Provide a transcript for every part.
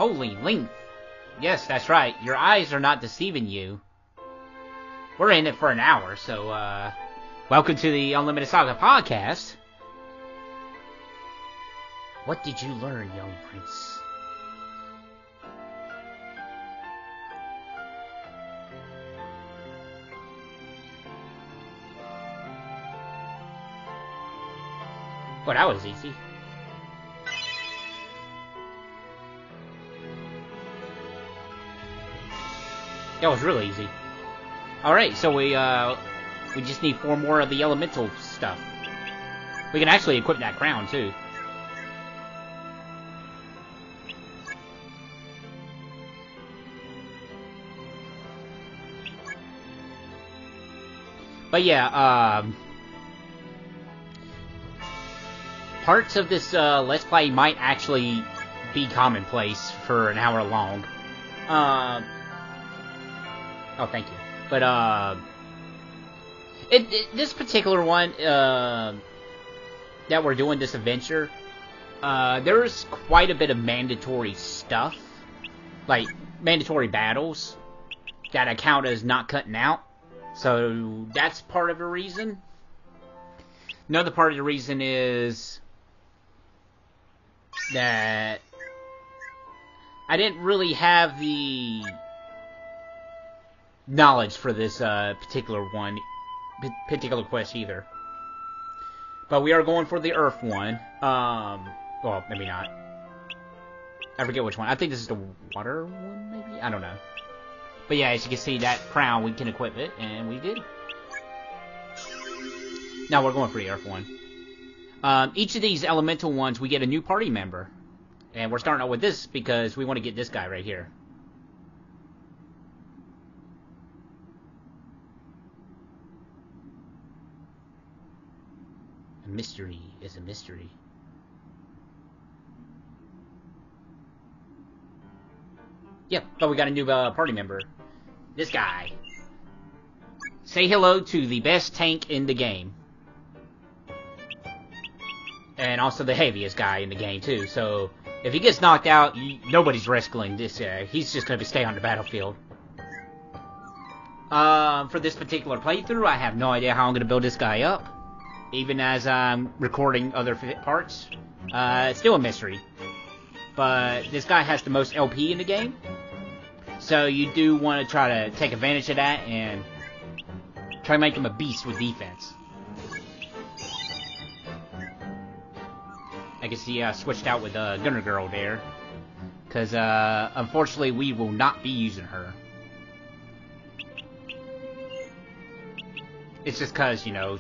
Holy length. Yes, that's right. Your eyes are not deceiving you. We're in it for an hour, so, welcome to the Unlimited Saga podcast. What did you learn, young prince? Well, that was easy. That was really easy. Alright, so we just need 4 more of the elemental stuff. We can actually equip that crown, too. But yeah, parts of this Let's Play might actually be commonplace for an hour long. Oh, thank you. But, this particular one, that we're doing this adventure, there's quite a bit of mandatory stuff. Like, mandatory battles that I count as not cutting out. So, that's part of the reason. Another part of the reason is that I didn't really have the knowledge for this particular quest either. But we are going for the Earth one. Well, maybe not. I forget which one. I think this is the water one, maybe? I don't know. But yeah, as you can see, that crown, we can equip it, and we did. Now we're going for the Earth one. Each of these elemental ones, we get a new party member. And we're starting out with this because we want to get this guy right here. A mystery is a mystery. Yep, but we got a new party member. This guy. Say hello to the best tank in the game. And also the heaviest guy in the game, too. So, if he gets knocked out, nobody's rescuing this guy. He's just going to stay on the battlefield. For this particular playthrough, I have no idea how I'm going to build this guy up. Even as I'm recording other parts. It's still a mystery. But this guy has the most LP in the game. So you do want to try to take advantage of that and try to make him a beast with defense. I can see I switched out with Gunner Girl there. Because unfortunately we will not be using her. It's just because, you know,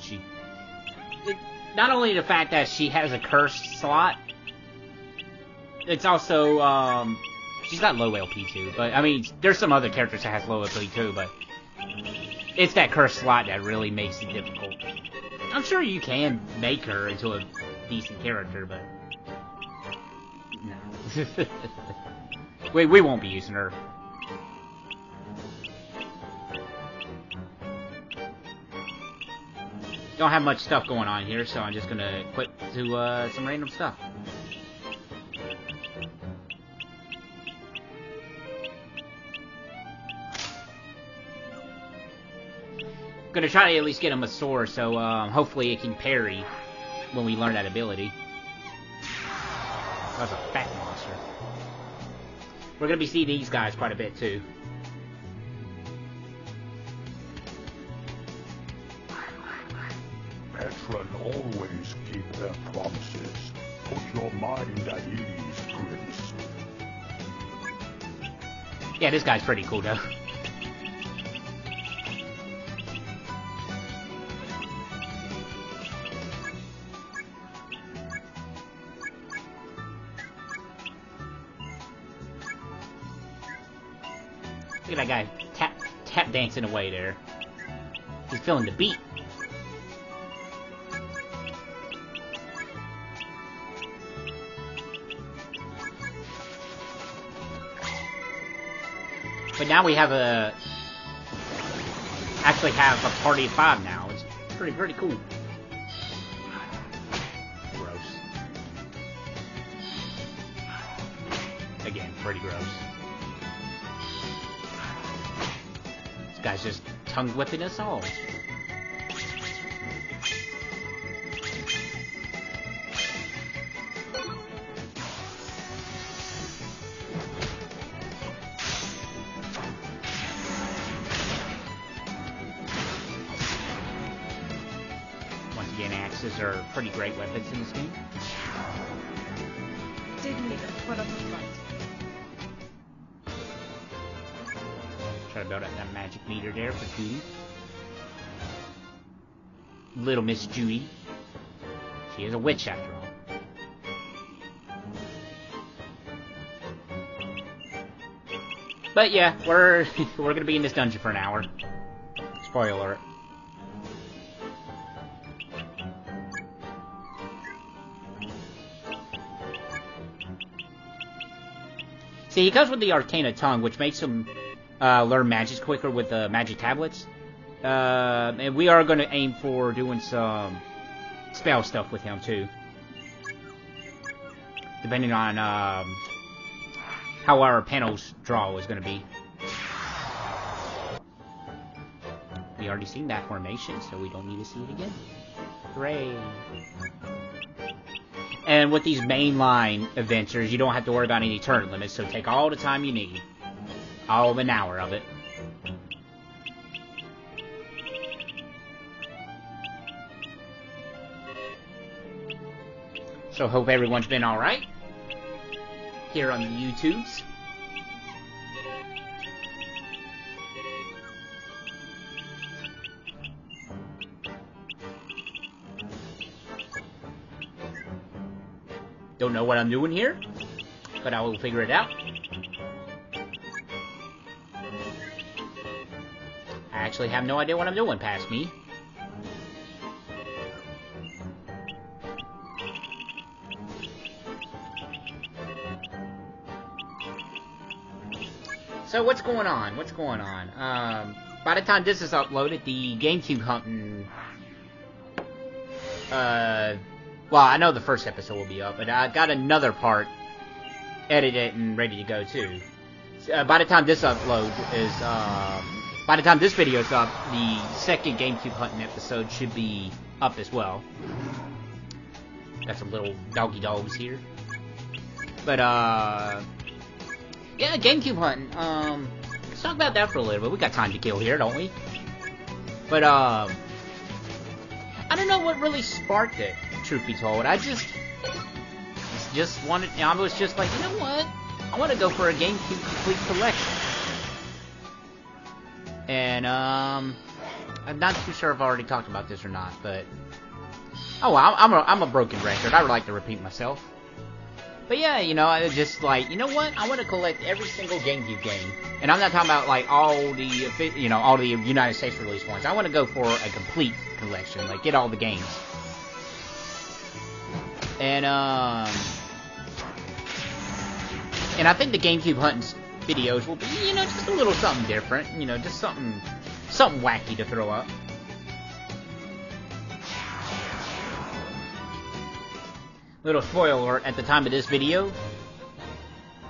not only the fact that she has a cursed slot, it's also, she's got low LP too, but, I mean, there's some other characters that has low LP too, but it's that cursed slot that really makes it difficult. I'm sure you can make her into a decent character, but no. we won't be using her. Don't have much stuff going on here, so I'm just gonna quit to some random stuff. Gonna try to at least get him a sword, so hopefully it can parry when we learn that ability. That's a fat monster. We're gonna be seeing these guys quite a bit too. Veterans always keep their promises. Put your mind at ease, Prince. Yeah, this guy's pretty cool though. Look at that guy tap dancing away there. He's feeling the beat. But now we have actually have a party of 5 now. It's pretty cool. Gross. Again, pretty gross. This guy's just tongue whipping us all. Once again, axes are pretty great weapons in this game. Didn't need to put up a fight. Try to build up that magic meter there for Judy. Little Miss Judy. She is a witch after all. But yeah, we're gonna be in this dungeon for an hour. Spoiler alert. See, he comes with the Arcana Tongue, which makes him learn magic quicker with the magic tablets. And we are going to aim for doing some spell stuff with him, too. Depending on how our panel's draw is going to be. We already seen that formation, so we don't need to see it again. Hooray! And with these mainline adventures, you don't have to worry about any turn limits, so take all the time you need. All of an hour of it. So hope everyone's been alright here on the YouTubes. Don't know what I'm doing here, but I will figure it out. I actually have no idea what I'm doing past me. So what's going on? What's going on? By the time this is uploaded, the GameCube hunting... well, I know the first episode will be up, but I got another part edited and ready to go, too. By the time this upload is, by the time this video is up, the second GameCube hunting episode should be up as well. Got some little doggy dogs here. But, yeah, GameCube hunting, let's talk about that for a little bit. We got time to kill here, don't we? But, I don't know what really sparked it, truth be told. I just wanted, I was just like, you know what? I want to go for a GameCube complete collection. And, I'm not too sure if I've already talked about this or not, but... Oh, well, I'm a broken record. I would like to repeat myself. But yeah, you know, I was just like, you know what? I want to collect every single GameCube game. And I'm not talking about, like, all the, you know, all the United States release ones. I want to go for a complete collection. Like, get all the games. And I think the GameCube hunting videos will be, you know, just a little something different. You know, just something wacky to throw up. Little spoiler alert, at the time of this video,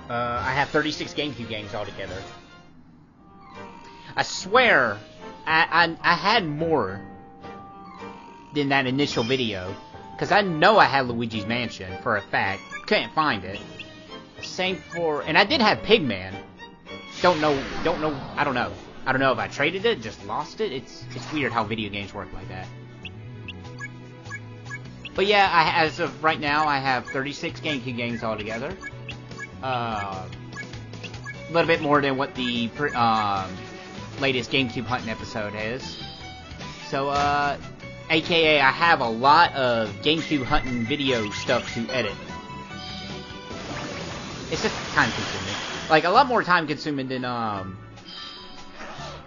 I have 36 GameCube games altogether. I swear, I had more than that initial video, because I know I had Luigi's Mansion, for a fact. Couldn't find it. Same for, and I did have Pigman. Don't know, I don't know. I don't know if I traded it, just lost it. It's weird how video games work like that. But yeah, as of right now, I have 36 GameCube games altogether. A little bit more than what the latest GameCube hunting episode is. So, aka I have a lot of GameCube hunting video stuff to edit. It's just time consuming. Like, a lot more time consuming than,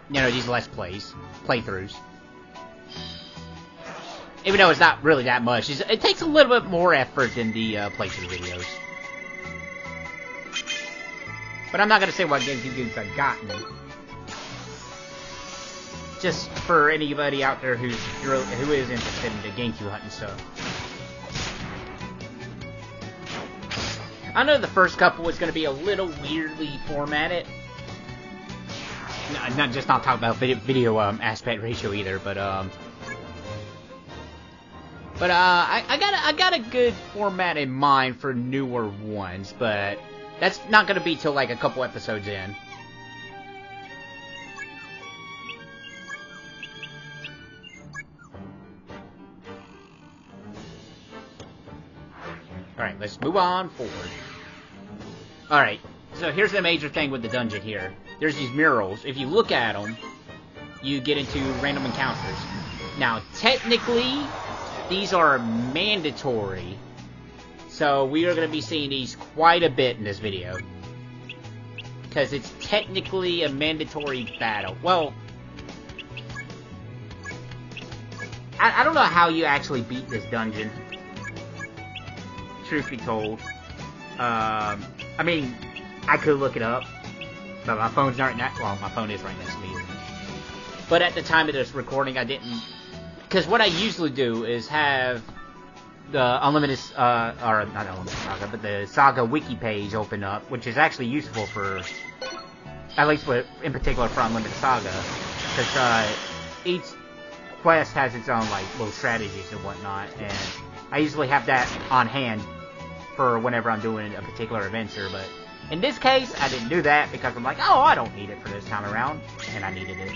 you know, these Let's Plays, playthroughs. Even though it's not really that much, it takes a little bit more effort than the playthrough videos. But I'm not going to say what GameCube games I've gotten. Just for anybody out there who is interested in the GameCube hunting stuff. I know the first couple was going to be a little weirdly formatted. No, not talking about video aspect ratio either, but I got a good format in mind for newer ones, but that's not going to be till like a couple episodes in. Alright, let's move on forward. Alright, so here's the major thing with the dungeon here. There's these murals. If you look at them, you get into random encounters. Now, technically, these are mandatory. So we are going to be seeing these quite a bit in this video. Because it's technically a mandatory battle. Well, I don't know how you actually beat this dungeon. Truth be told. I mean, I could look it up. But my phone's not well, my phone is right next to me. But at the time of this recording, I didn't... Because what I usually do is have the Unlimited... or not Unlimited Saga, but the Saga wiki page open up, which is actually useful for... At least in particular for Unlimited Saga. Because each quest has its own, like, little strategies and whatnot. And I usually have that on hand for whenever I'm doing a particular adventure, but... In this case, I didn't do that because I'm like, oh, I don't need it for this time around, and I needed it.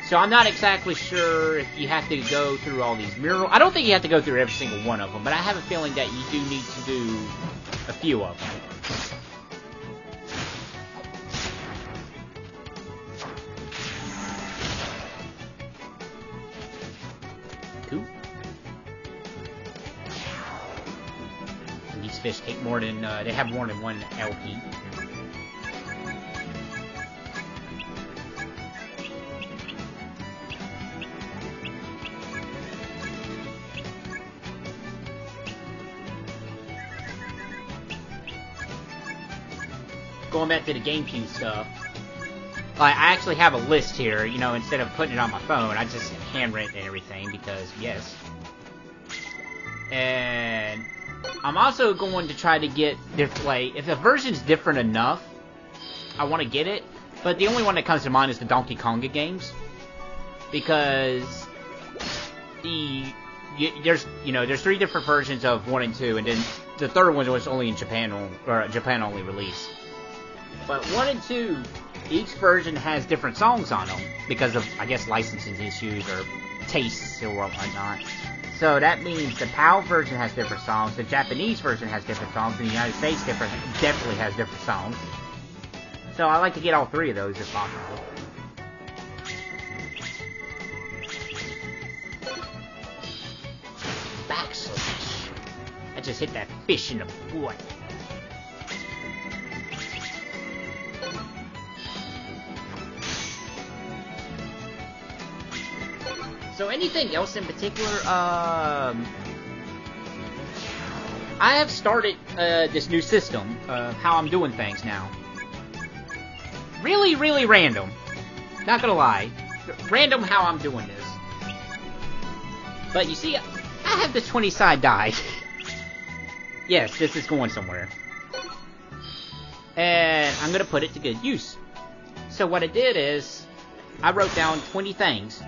So I'm not exactly sure if you have to go through all these murals. I don't think you have to go through every single one of them, but I have a feeling that you do need to do a few of them. Cool. These fish take more than, they have more than one LP. Going back to the GameCube stuff, I actually have a list here, you know, instead of putting it on my phone, I just handwritten everything because, yes. And I'm also going to try to get, like, if the version's different enough, I want to get it. But the only one that comes to mind is the Donkey Konga games. Because there's 3 different versions of 1 and 2, and then the third one was only in Japan, or Japan only release. But 1 and 2, each version has different songs on them because of, I guess, licensing issues or tastes or whatnot. So that means the PAL version has different songs, the Japanese version has different songs, and the United States definitely has different songs. So I like to get all 3 of those if possible. Backslash. I just hit that fish in the butt. So anything else in particular? I have started this new system of how I'm doing things now. Really, really random. Not gonna lie. Random how I'm doing this. But you see, I have this 20-side die. Yes, this is going somewhere. And I'm gonna put it to good use. So what I did is, I wrote down 20 things.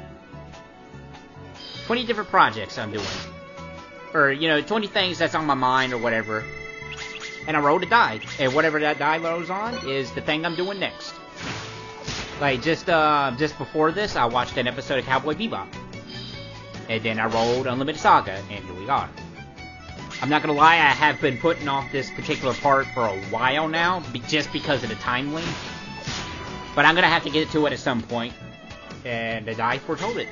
20 different projects I'm doing. Or, 20 things that's on my mind or whatever. And I rolled a die. And whatever that die rolls on is the thing I'm doing next. Like, just before this, I watched an episode of Cowboy Bebop. And then I rolled Unlimited Saga, and here we are. I'm not gonna lie, I have been putting off this particular part for a while now, just because of the time length. But I'm gonna have to get to it at some point. And the die foretold it.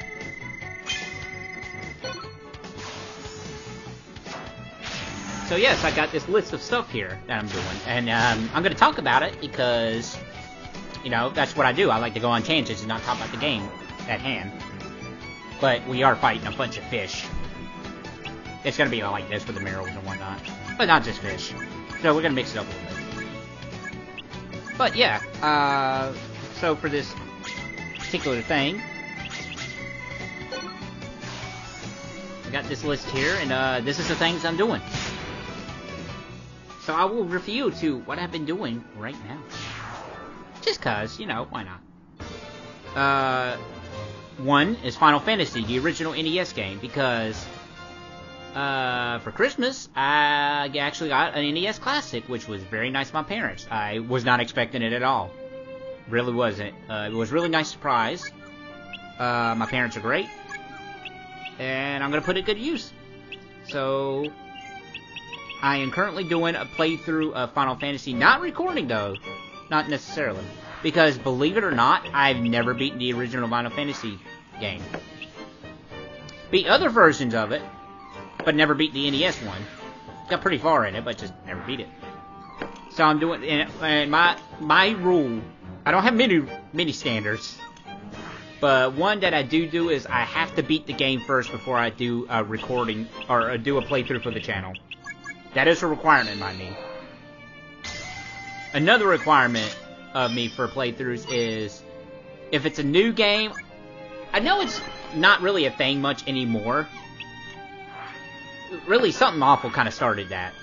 So yes, I got this list of stuff here that I'm doing, and I'm going to talk about it because, that's what I do. I like to go on tangents and not talk about the game at hand. But we are fighting a bunch of fish. It's going to be like this with the murals and whatnot, but not just fish. So we're going to mix it up a little bit. But yeah, so for this particular thing, I got this list here, and this is the things I'm doing. So I will review to what I've been doing right now. Just cause, you know, why not? One is Final Fantasy, the original NES game, because for Christmas, I actually got an NES Classic, which was very nice of my parents. I was not expecting it at all. Really wasn't. It was a really nice surprise. My parents are great. And I'm going to put it to good use. So, I am currently doing a playthrough of Final Fantasy. Not recording, though. Not necessarily. Because, believe it or not, I've never beaten the original Final Fantasy game. Beat other versions of it, but never beat the NES one. Got pretty far in it, but just never beat it. So I'm doing, and my rule, I don't have many standards, but one that I do is I have to beat the game first before I do a recording, or do a playthrough for the channel. That is a requirement by me. Another requirement of me for playthroughs is, if it's a new game, I know it's not really a thing much anymore. Really, something awful kind of started that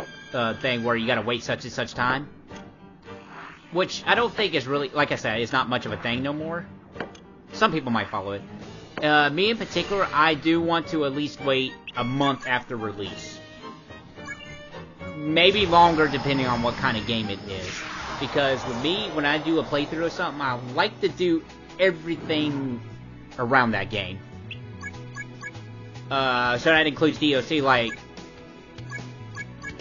thing where you gotta wait such and such time. Which I don't think is really, like I said, it's not much of a thing no more. Some people might follow it. Me in particular, I do want to at least wait a month after release. Maybe longer depending on what kind of game it is. Because with me, when I do a playthrough or something, I like to do everything around that game. So that includes DLC, like,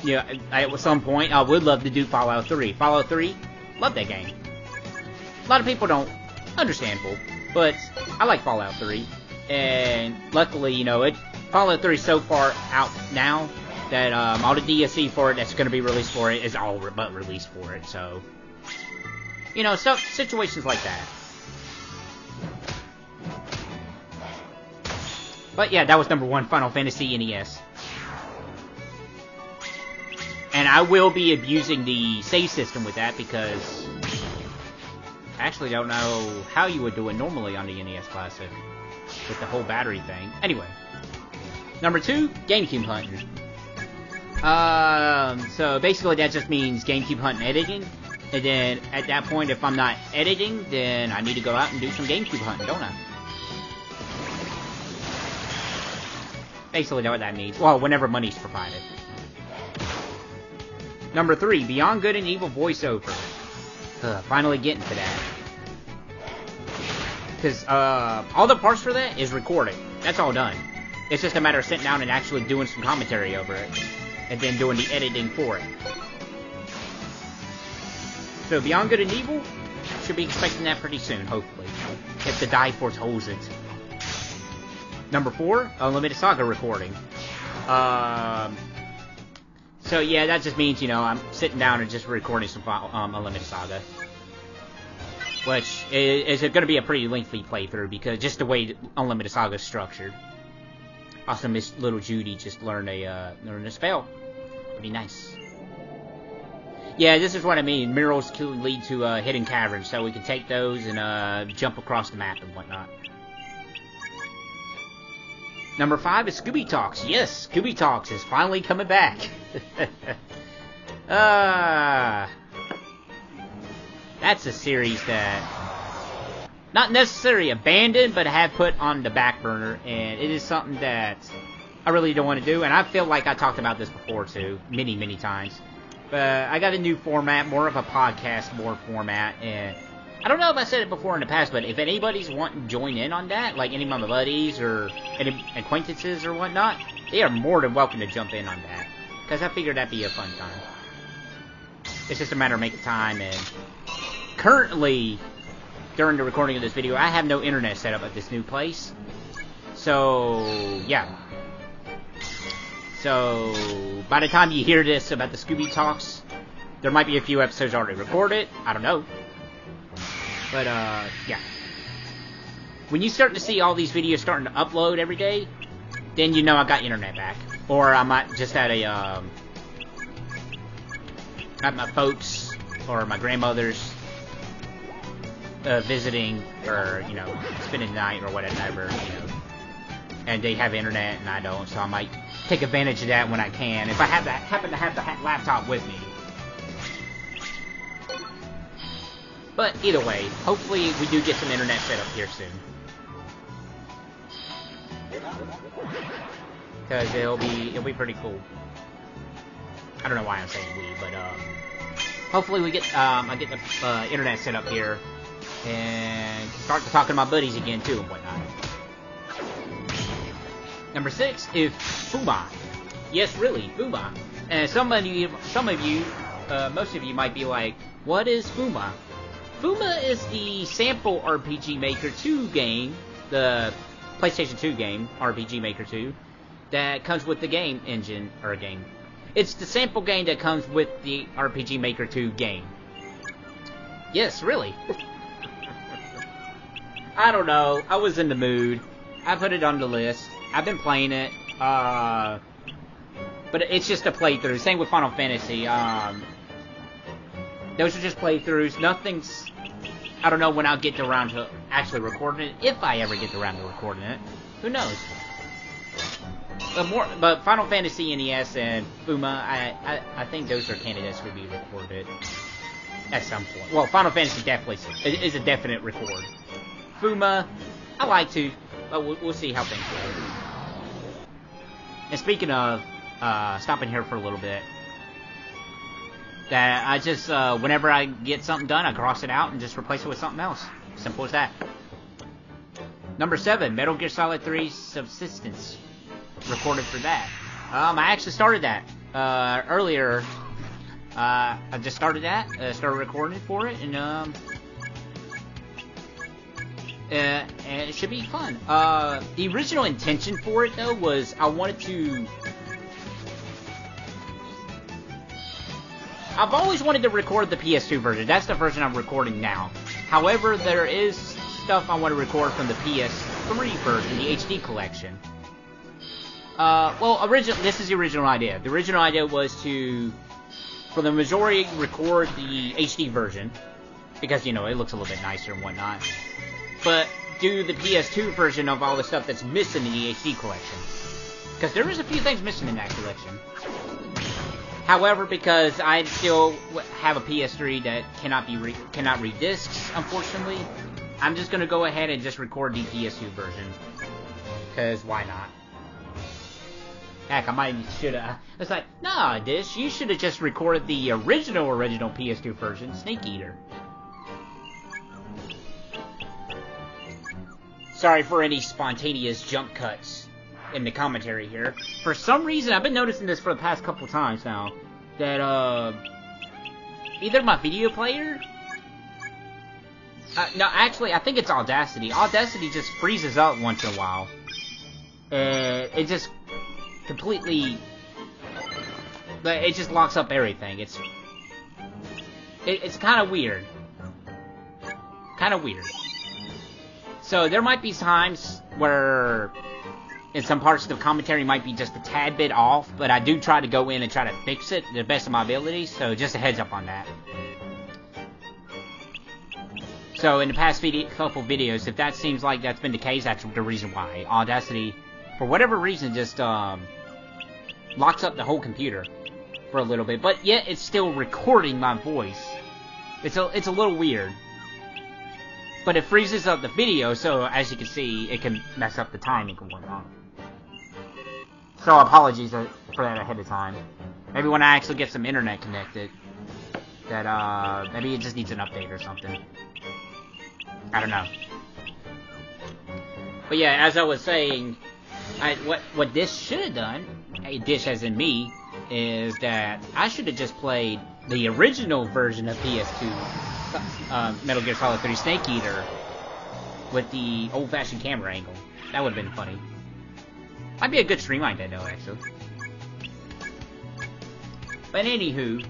yeah, at some point, I would love to do Fallout 3. Fallout 3, love that game. A lot of people don't, understandable, but I like Fallout 3. And luckily, you know, Fallout 3 is so far out now that all the DLC for it that's going to be released for it is all but released for it, so, you know, so situations like that. But yeah, that was number 1, Final Fantasy NES. And I will be abusing the save system with that because I actually don't know how you would do it normally on the NES Classic with the whole battery thing. Anyway, number 2, GameCube hunting. So basically that just means GameCube hunting editing. And then at that point, if I'm not editing, then I need to go out and do some GameCube hunting, don't I? Basically know what that means. Well, whenever money's provided. Number 3, Beyond Good and Evil voiceover. Finally getting to that. Because all the parts for that is recorded. That's all done. It's just a matter of sitting down and actually doing some commentary over it. And then doing the editing for it. So Beyond Good and Evil, should be expecting that pretty soon, hopefully. If the die foretells it. Number 4, Unlimited Saga recording. So yeah, that just means, you know, I'm sitting down and just recording some Unlimited Saga. Which is going to be a pretty lengthy playthrough, because just the way Unlimited Saga is structured. Also, Miss Little Judy just learned a spell. Pretty nice. Yeah, this is what I mean. Murals can lead to hidden caverns, so we can take those and jump across the map and whatnot. Number 5 is Scooby Talks. Yes, Scooby Talks is finally coming back. That's a series that not necessarily abandoned, but I have put on the back burner, and it is something that I really don't want to do, and I feel like I talked about this before too, many times. But I got a new format, more of a podcast, more format, and I don't know if I said it before in the past, but if anybody's wanting to join in on that, like any of my buddies or any acquaintances or whatnot, they are more than welcome to jump in on that, because I figured that'd be a fun time. It's just a matter of making time, and currently, during the recording of this video, I have no internet set up at this new place. So, yeah. So, by the time you hear this about the Scooby Talks, there might be a few episodes already recorded. I don't know. But, yeah. When you start to see all these videos starting to upload every day, then you know I got internet back. Or I might just had at my folks or my grandmother's visiting, or, you know, spending the night or whatever, you know. And they have internet and I don't, so I might take advantage of that when I can. If I happen to have the laptop with me, But either way, hopefully we do get some internet set up here soon. Because it'll be pretty cool. I don't know why I'm saying we, but hopefully we get I get the internet set up here and start talking to my buddies again too and whatnot. Number 6 is Fuma. Yes, really, Fuma. And some of you, most of you might be like, what is Fuma? Fuma is the sample RPG Maker 2 game, the PlayStation 2 game, RPG Maker 2, that comes with the game engine, or game. It's the sample game that comes with the RPG Maker 2 game. Yes, really. I don't know, I was in the mood. I put it on the list. I've been playing it, but it's just a playthrough. Same with Final Fantasy. Those are just playthroughs. Nothing's... I don't know when I'll get around to actually recording it. If I ever get around to recording it. Who knows? But Final Fantasy NES and Fuma, I think those are candidates to be recorded at some point. Well, Final Fantasy definitely is a definite record. Fuma, I like to, but we'll see how things go. And speaking of, stopping here for a little bit, that I just, whenever I get something done, I cross it out and just replace it with something else. Simple as that. Number 7, Metal Gear Solid 3 Subsistence. Recorded for that. I actually started that, earlier. I just started that, started recording for it, and it should be fun. The original intention for it, though, was I wanted to... I've always wanted to record the PS2 version. That's the version I'm recording now. However, there is stuff I want to record from the PS3 version, the HD collection. Well, this is the original idea. The original idea was to, for the majority, record the HD version. Because, you know, it looks a little bit nicer and whatnot. But do the PS2 version of all the stuff that's missing in the HD collection. Because there is a few things missing in that collection. However, because I still have a PS3 that cannot read discs, unfortunately, I'm just going to go ahead and just record the PS2 version. Because why not? Heck, I should have... It's like, nah, Dish, you should have just recorded the original PS2 version, Snake Eater. Sorry for any spontaneous jump cuts in the commentary here. For some reason, I've been noticing this for the past couple times now, that, either my video player... no, actually, I think it's Audacity. Audacity just freezes up once in a while. It just completely... It just locks up everything. It's kind of weird. Kind of weird. So, there might be times where... in some parts of the commentary might be just a tad bit off, but I do try to go in and try to fix it to the best of my abilities, so just a heads up on that. So in the past couple videos, if that seems like that's been the case, that's the reason why. Audacity, for whatever reason, just locks up the whole computer for a little bit, but yet it's still recording my voice. It's a little weird. But it freezes up the video, so as you can see, it can mess up the timing and whatnot. So apologies for that ahead of time. Maybe when I actually get some internet connected, that maybe it just needs an update or something. I don't know. But yeah, as I was saying, what this should have done, Dish as in me, is that I should have just played the original version of PS2 Metal Gear Solid 3 Snake Eater with the old-fashioned camera angle. That would have been funny. Might be a good stream idea, though, actually. But anywho,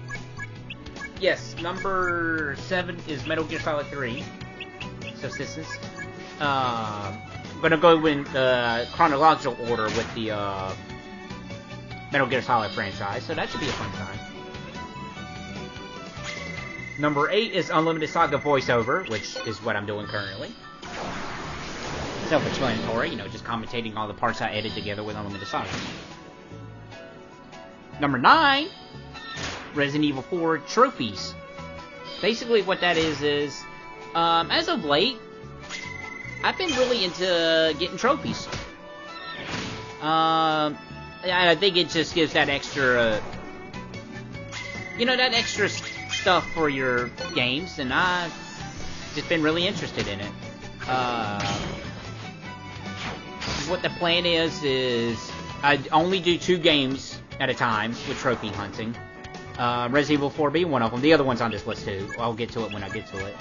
yes, number 7 is Metal Gear Solid 3 Subsistence. I'm gonna go in chronological order with the Metal Gear Solid franchise, so that should be a fun time. Number 8 is Unlimited Saga voiceover, which is what I'm doing currently. Self-explanatory, you know, just commentating all the parts I edited together with Unlimited Saga. Number 9, Resident Evil 4 trophies. Basically what that is As of late, I've been really into getting trophies. I think it just gives that extra, that extra stuff for your games, and I've just been really interested in it. What the plan is I only do 2 games at a time with trophy hunting. Resident Evil 4 being one of them. The other one's on this list too. I'll get to it when I get to it.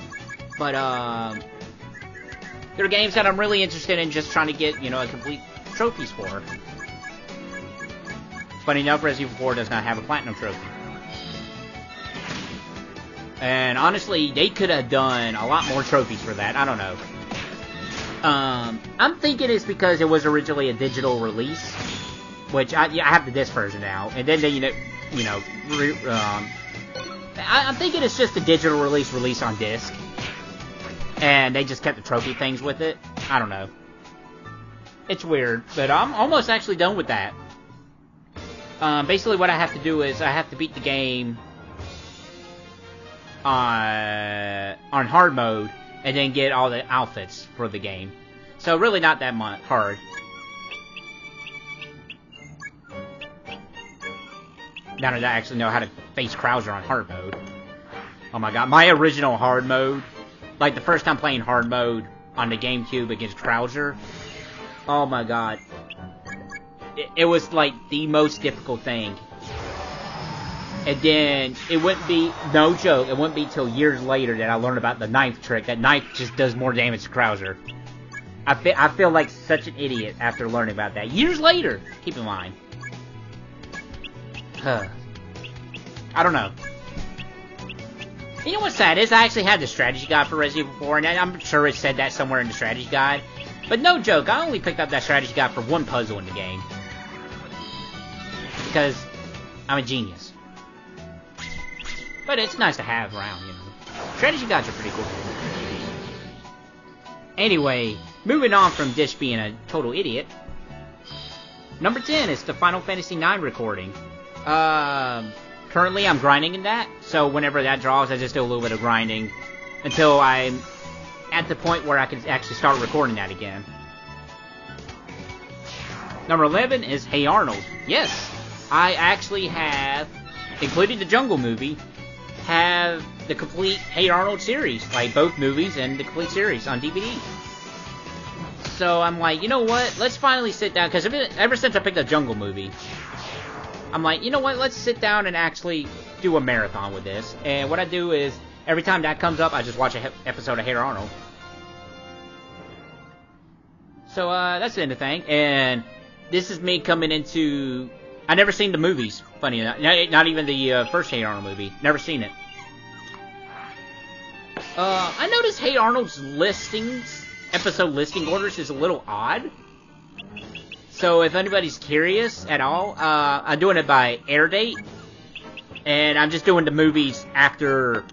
But, there are games that I'm really interested in just trying to get, a complete trophies for. Funny enough, Resident Evil 4 does not have a platinum trophy. And honestly, they could have done a lot more trophies for that. I don't know. I'm thinking it's because it was originally a digital release, which I have the disc version now, and then they, I'm thinking it's just a digital release on disc, and they just kept the trophy things with it. I don't know. It's weird, but I'm almost actually done with that. Basically what I have to do is I have to beat the game on hard mode, and then get all the outfits for the game. So really not that hard. Now that I actually know how to face Krauser on hard mode. Oh my god, my original hard mode, like the first time playing hard mode on the GameCube against Krauser, oh my god. It was like the most difficult thing. And then, it wouldn't be, no joke, it wouldn't be till years later that I learned about the knife trick. That knife just does more damage to Krauser. I feel like such an idiot after learning about that. Years later, keep in mind. I don't know. You know what's sad is I actually had the strategy guide for Resident Evil 4, and I'm sure it said that somewhere in the strategy guide. But no joke, I only picked up that strategy guide for one puzzle in the game. Because I'm a genius. But it's nice to have around, Strategy guides are pretty cool. Anyway, moving on from Dish being a total idiot. Number 10 is the Final Fantasy IX recording. Currently I'm grinding in that, so whenever that draws, I just do a little bit of grinding until I'm at the point where I can actually start recording that again. Number 11 is Hey Arnold. Yes, I actually have, including the Jungle movie, have the complete Hey Arnold series, like both movies and the complete series on DVD. So I'm like, you know what, let's finally sit down, because ever since I picked the Jungle movie, I'm like, you know what, let's sit down and actually do a marathon with this. And what I do is, every time that comes up, I just watch an episode of Hey Arnold. So, that's the end of the thing, and this is me coming into... I never seen the movies, funny enough. Not even the first Hey Arnold movie. Never seen it. I noticed Hey Arnold's episode listing orders is a little odd. So if anybody's curious at all, I'm doing it by air date. And I'm just doing the movies after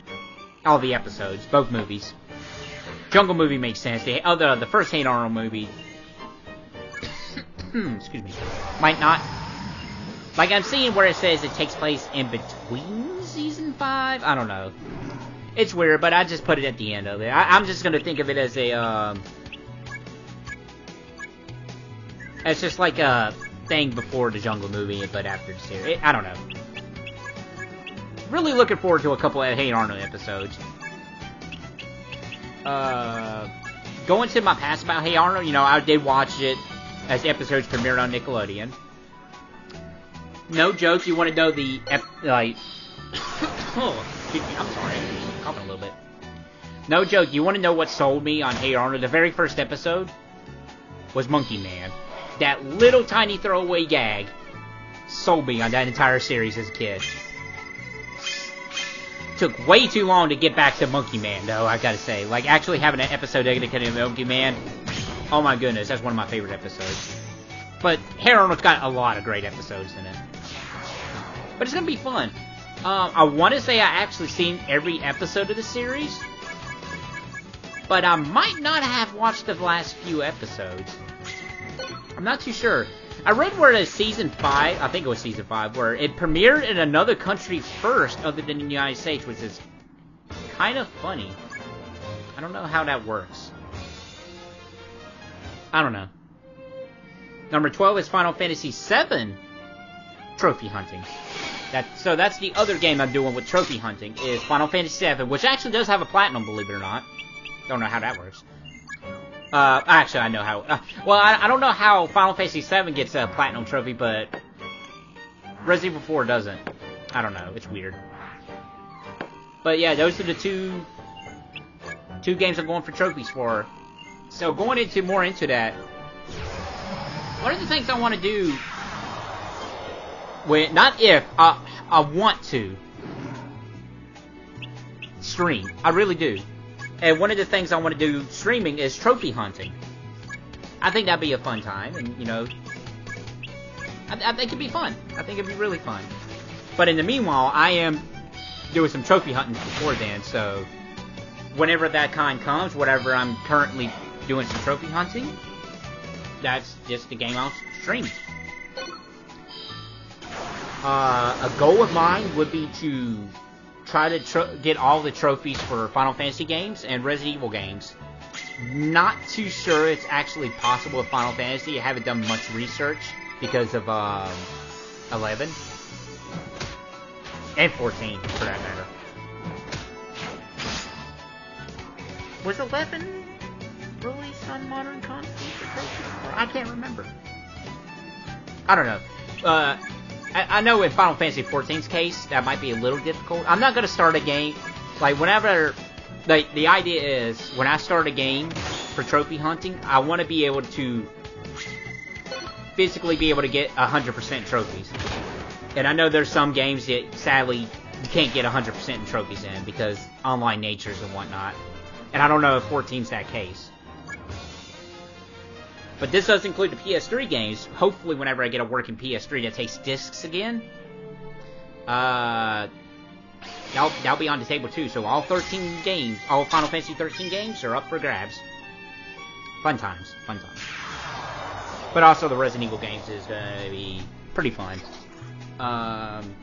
all the episodes, both movies. Jungle movie makes sense. The first Hey Arnold movie, excuse me, might not. Like, I'm seeing where it says it takes place in between Season 5? I don't know. It's weird, but I just put it at the end of it. I'm just gonna think of it as a, it's just like a thing before the Jungle movie, but after the series. I don't know. Really looking forward to a couple of Hey Arnold episodes. Going to my past about Hey Arnold, I did watch it as episodes premiered on Nickelodeon. No joke, you want to know the, oh, excuse me, I'm sorry, I'm coughing a little bit. No joke, you want to know what sold me on Hey Arnold? The very first episode was Monkey Man. That little tiny throwaway gag sold me on that entire series as a kid. Took way too long to get back to Monkey Man, though, I gotta say. Like, actually having an episode dedicated to Monkey Man, oh my goodness, that's one of my favorite episodes. But Hey Arnold's got a lot of great episodes in it. But it's gonna be fun. I want to say I actually seen every episode of the series, but I might not have watched the last few episodes. I'm not too sure. I read where the Season 5, I think it was Season 5, where it premiered in another country first other than the United States, which is kind of funny. I don't know how that works. I don't know. Number 12 is Final Fantasy VII trophy hunting. So that's the other game I'm doing with trophy hunting, is Final Fantasy VII, which actually does have a platinum, believe it or not. Don't know how that works. Actually, I know how. Well, I don't know how Final Fantasy VII gets a platinum trophy, but Resident Evil 4 doesn't. I don't know. It's weird. But yeah, those are the two games I'm going for trophies for. So going more into that, one of the things I want to do, not if, I want to stream. I really do. And one of the things I want to do streaming is trophy hunting. I think that'd be a fun time, and you know, I think it'd be fun. I think it'd be really fun. But in the meanwhile, I am doing some trophy hunting before then, so whenever that kind comes, whatever I'm currently doing some trophy hunting, that's just the game I'll stream. A goal of mine would be to try to get all the trophies for Final Fantasy games and Resident Evil games. Not too sure it's actually possible with Final Fantasy. I haven't done much research because of 11 and 14 for that matter. Was 11 released on modern consoles for trophies? I can't remember. I don't know. I know in Final Fantasy XIV's case, that might be a little difficult. I'm not going to start a game, like, whenever, like, the idea is, when I start a game for trophy hunting, I want to be able to physically be able to get 100% trophies. And I know there's some games that, sadly, you can't get 100% in trophies in, because online natures and whatnot. And I don't know if 14's that case. But this does include the PS3 games. Hopefully, whenever I get a working PS3 that takes discs again, that'll be on the table too. So all 13 games, all Final Fantasy 13 games are up for grabs. Fun times, fun times. But also the Resident Evil games is gonna be pretty fun. And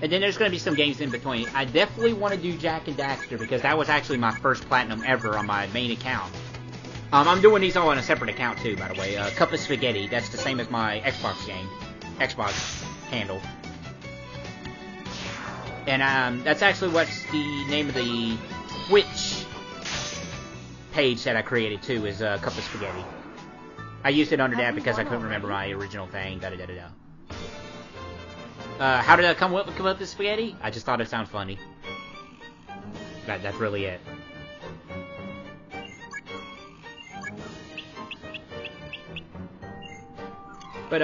then there's gonna be some games in between. I definitely want to do Jak and Daxter because that was actually my first platinum ever on my main account. I'm doing these all on a separate account too, by the way. Cup of Spaghetti, that's the same as my Xbox handle. And that's actually what's the name of the Twitch page that I created too, is Cup of Spaghetti. I used it under that because I couldn't remember my original thing, da-da-da-da-da. How did I come up with the spaghetti? I just thought it sounded funny. That's really it. But,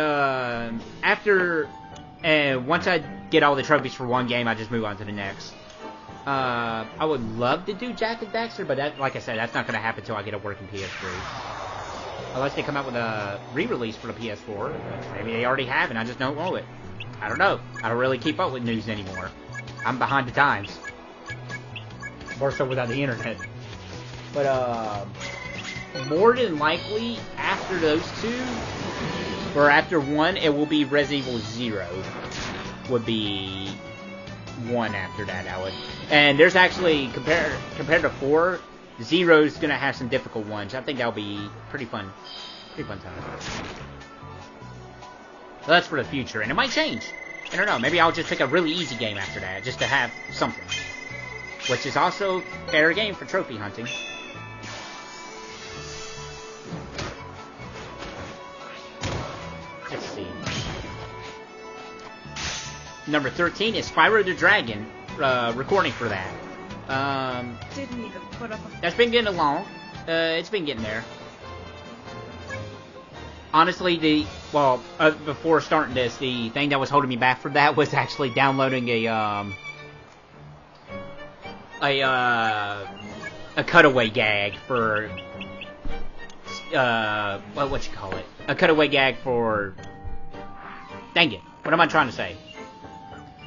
once I get all the trophies for one game, I just move on to the next. I would love to do Jak and Daxter, but that, like I said, that's not going to happen until I get a working PS3. Unless they come out with a re-release for the PS4. Maybe they already have, and I just don't know it. I don't know. I don't really keep up with news anymore. I'm behind the times. More so without the internet. But, more than likely, after those two, or after one, it will be Resident Evil 0. Would be one after that, I would. And there's actually, compared to 4, 0's gonna have some difficult ones. I think that'll be pretty fun. Pretty fun time. So that's for the future, and it might change. I don't know, maybe I'll just pick a really easy game after that, just to have something. Which is also fair game for trophy hunting. Let's see. Number 13 is Spyro the Dragon, recording for that. Didn't even put up a... That's been getting along. It's been getting there. Honestly, before starting this, the thing that was holding me back from that was actually downloading a cutaway gag for, what you call it? A cutaway gag for, dang it, what am I trying to say?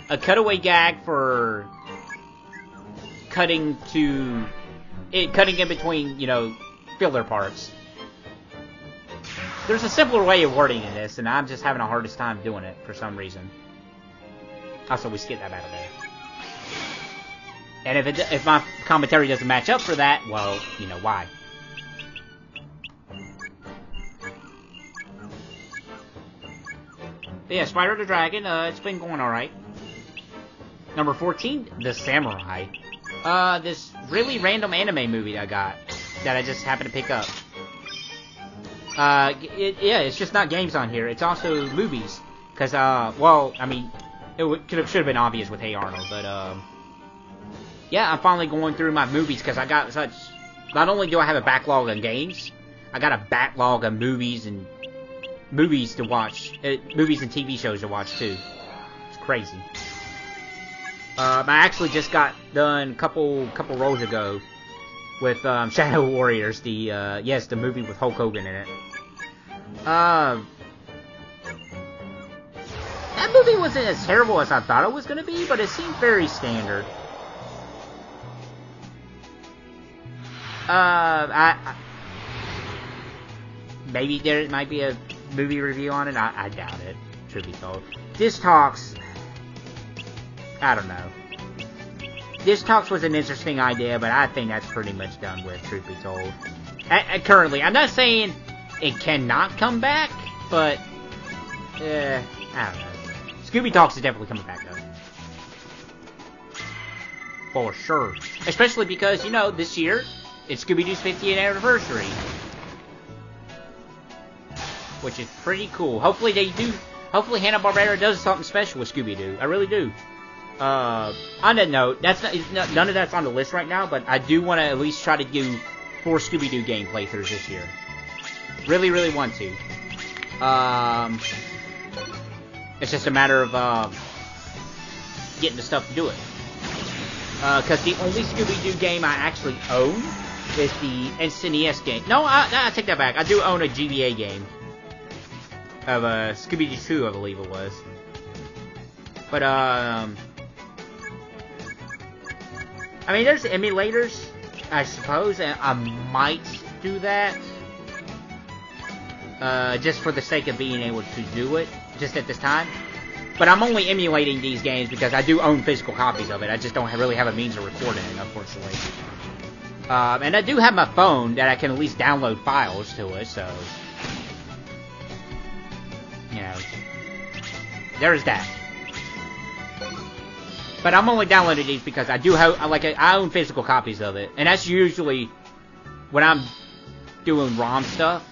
A cutaway gag for cutting in between, filler parts. There's a simpler way of wording this, and I'm just having the hardest time doing it for some reason. Also, we skipped that out of there. And if my commentary doesn't match up for that, well, you know why. But yeah, Spyro the Dragon, it's been going alright. Number 14, The Samurai. This really random anime movie that I got, that I just happened to pick up. Yeah, it's just not games on here, it's also movies. Cause, well, I mean, it should have been obvious with Hey Arnold, but, yeah, I'm finally going through my movies, because I got such... Not only do I have a backlog of games, I got a backlog of movies and... movies to watch. Movies and TV shows to watch, too. It's crazy. I actually just got done a couple rolls ago with, Shadow Warriors, the, yes, the movie with Hulk Hogan in it. That movie wasn't as terrible as I thought it was gonna be, but it seemed very standard. Maybe there might be a movie review on it. I doubt it, truth be told. This Talks, I don't know. This Talks was an interesting idea, but I think that's pretty much done with, truth be told. Currently, I'm not saying it cannot come back, but, I don't know. Scooby Talks is definitely coming back, though. For sure. Especially because, you know, this year, it's Scooby-Doo's 50th anniversary. Which is pretty cool. Hopefully Hanna-Barbera does something special with Scooby-Doo. I really do. On that note, none of that's on the list right now, but I do want to at least try to do 4 Scooby-Doo game playthroughs this year. Really, really want to. It's just a matter of, getting the stuff to do it. Cause the only Scooby-Doo game I actually own is the NES game. No, I take that back. I do own a GBA game. Of, Scooby-Doo 2, I believe it was. But, I mean, there's emulators, I suppose, and I might do that. Just for the sake of being able to do it, just at this time. But I'm only emulating these games because I do own physical copies of it. I just don't really have a means of recording it, unfortunately. And I do have my phone that I can at least download files to it, so... You know, there's that. But I'm only downloading these because I do have, I own physical copies of it. And that's usually when I'm doing ROM stuff.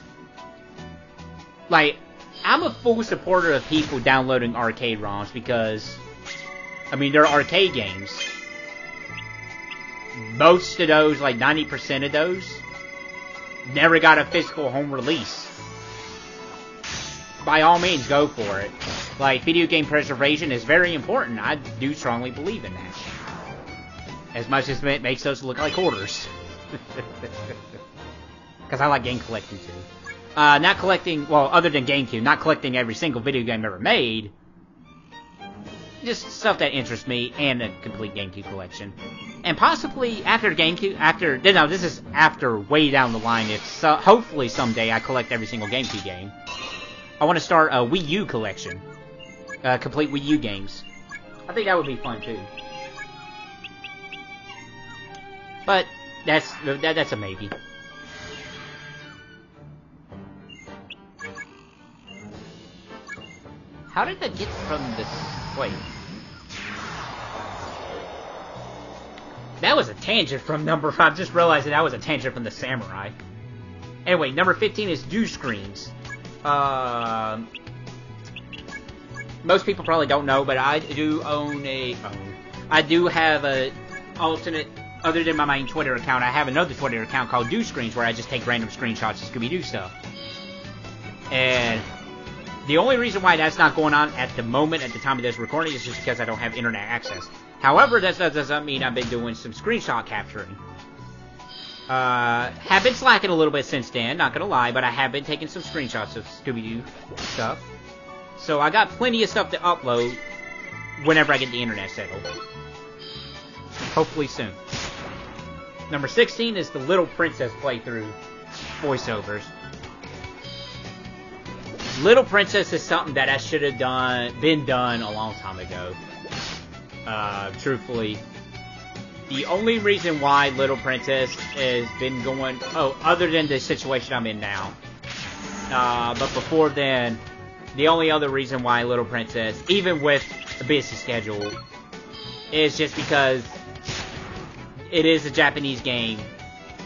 Like, I'm a full supporter of people downloading arcade ROMs because, I mean, they're arcade games. Most of those, like 90% of those, never got a physical home release. By all means, go for it. Like, video game preservation is very important. I do strongly believe in that. As much as it makes us look like hoarders. Because I like game collecting, too. Not collecting, well, other than GameCube, not collecting every single video game ever made. Just stuff that interests me, and a complete GameCube collection. And possibly, after GameCube, no, this is after way down the line, if hopefully someday I collect every single GameCube game. I want to start a Wii U collection. Complete Wii U games. I think that would be fun, too. But, that's a maybe. How did I get from this... Wait. That was a tangent from number 5. I just realized that was a tangent from the Samurai. Anyway, number 15 is Do Screens. Most people probably don't know, but I do own I do have a alternate, other than my main Twitter account, I have another Twitter account called Do Screens, where I just take random screenshots of Scooby-Doo stuff. And the only reason why that's not going on at the moment, at the time of this recording, is just because I don't have internet access. However, that doesn't mean I've been doing some screenshot capturing. Have been slacking a little bit since then, not gonna lie, but I have been taking some screenshots of Scooby-Doo stuff. So I got plenty of stuff to upload whenever I get the internet settled. Hopefully soon. Number 16 is the Little Princess playthrough voiceovers. Little Princess is something that I should have been done a long time ago. Truthfully. The only reason why Little Princess has been going... Oh, other than the situation I'm in now. But before then, the only other reason why Little Princess, even with a busy schedule, is just because it is a Japanese game,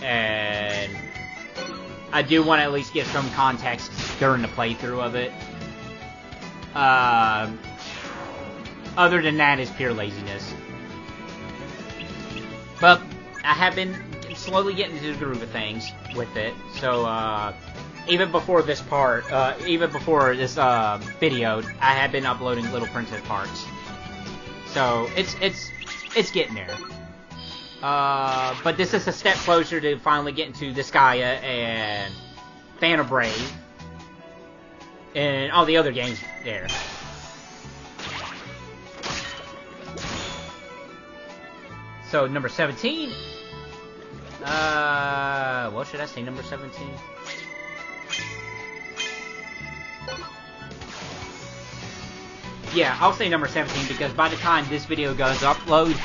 and I do want to at least get some context during the playthrough of it. Other than that, is pure laziness. But I have been slowly getting into the groove of things with it, so even before this part, even before this video, I have been uploading Little Princess parts. So it's getting there. But this is a step closer to finally getting to the Saga and Phantom Brave and all the other games there. So number 17. What should I say? Number 17. Yeah, I'll say number 17 because by the time this video goes upload,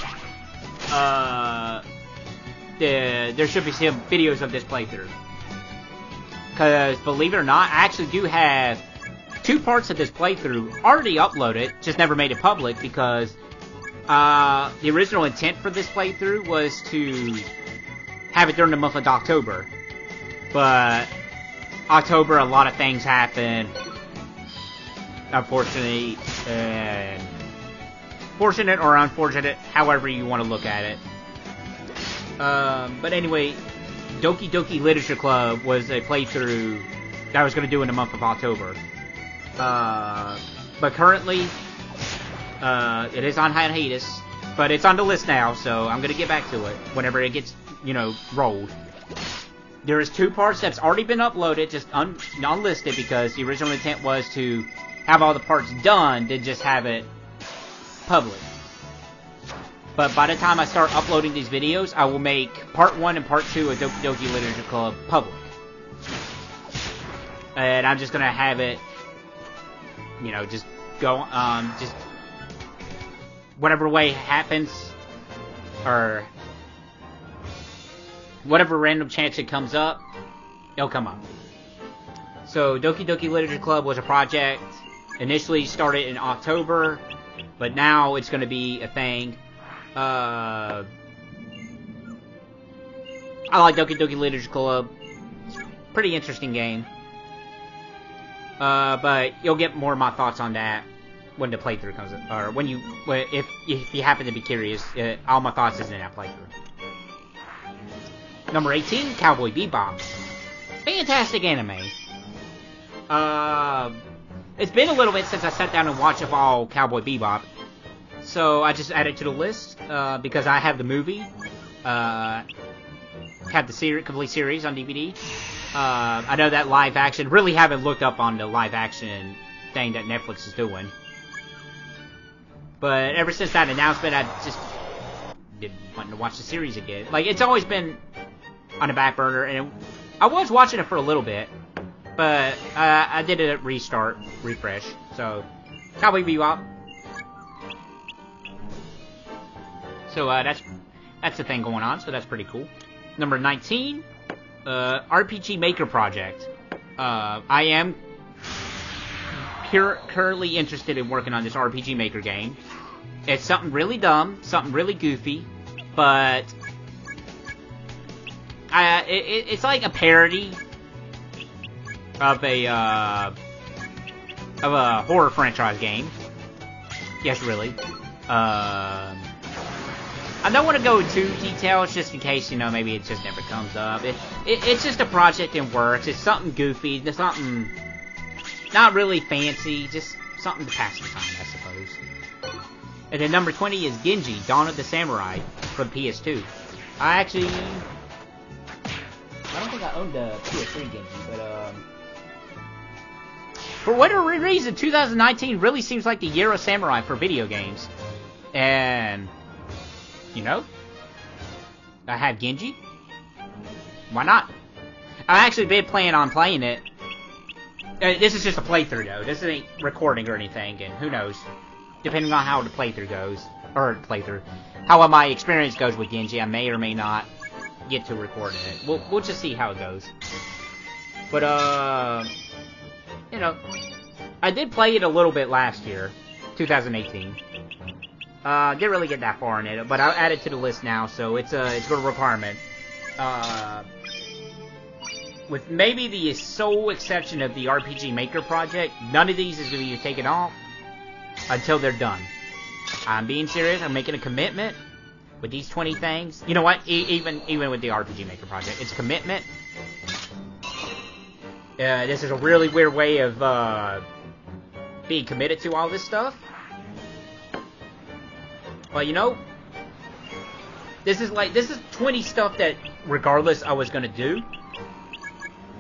there should be some videos of this playthrough. Because believe it or not, I actually do have 2 parts of this playthrough already uploaded, just never made it public because the original intent for this playthrough was to have it during the month of October. But October, a lot of things happen. Unfortunately, and fortunate or unfortunate, however you want to look at it. But anyway, Doki Doki Literature Club was a playthrough that I was going to do in the month of October. But currently, it is on hiatus, but it's on the list now, so I'm going to get back to it whenever it gets, rolled. There is 2 parts that's already been uploaded, just unlisted, because the original intent was to have all the parts done, then just have it public. But by the time I start uploading these videos, I will make part 1 and part 2 of Doki Doki Literature Club public. And I'm just gonna have it, just go, just whatever way it happens, or whatever random chance it comes up, it'll come up. So Doki Doki Literature Club was a project initially started in October, but now it's going to be a thing. I like Doki Doki Literature Club. It's a pretty interesting game. But you'll get more of my thoughts on that when the playthrough comes up, or if you happen to be curious. All my thoughts is in that playthrough. Number 18, Cowboy Bebop. Fantastic anime. It's been a little bit since I sat down and watched all Cowboy Bebop, so I just added it to the list because I have the movie, have the complete series on DVD. I know that live action. Really haven't looked up on the live action thing that Netflix is doing, but ever since that announcement, I just didn't want to watch the series again. Like, it's always been on the back burner, and I was watching it for a little bit. But I did a refresh. So, Cowboy Bebop. So that's the thing going on. So that's pretty cool. Number 19, RPG Maker Project. I am currently interested in working on this RPG Maker game. It's something really dumb, something really goofy, but it's like a parody of a horror franchise game. Yes, really. I don't want to go into details just in case, maybe it just never comes up. It's just a project in works. It's something goofy. It's something not really fancy. Just something to pass the time, I suppose. And then number 20 is Genji, Dawn of the Samurai for the PS2. I don't think I owned the PS3 Genji, but for whatever reason, 2019 really seems like the year of samurai for video games. And, I have Genji. Why not? I actually been planning on playing it. This is just a playthrough, though. This ain't recording or anything, and who knows. Depending on how the playthrough goes. or playthrough, how my experience goes with Genji. I may or may not get to record it. We'll just see how it goes. But you know, I did play it a little bit last year, 2018. Didn't really get that far in it, but I'll add it to the list now, so it's a requirement. With maybe the sole exception of the RPG Maker project, none of these is going to be taken off until they're done. I'm being serious. I'm making a commitment with these 20 things. You know what? Even with the RPG Maker project, it's commitment. This is a really weird way of being committed to all this stuff. Well, you know, this is 20 stuff that regardless I was going to do.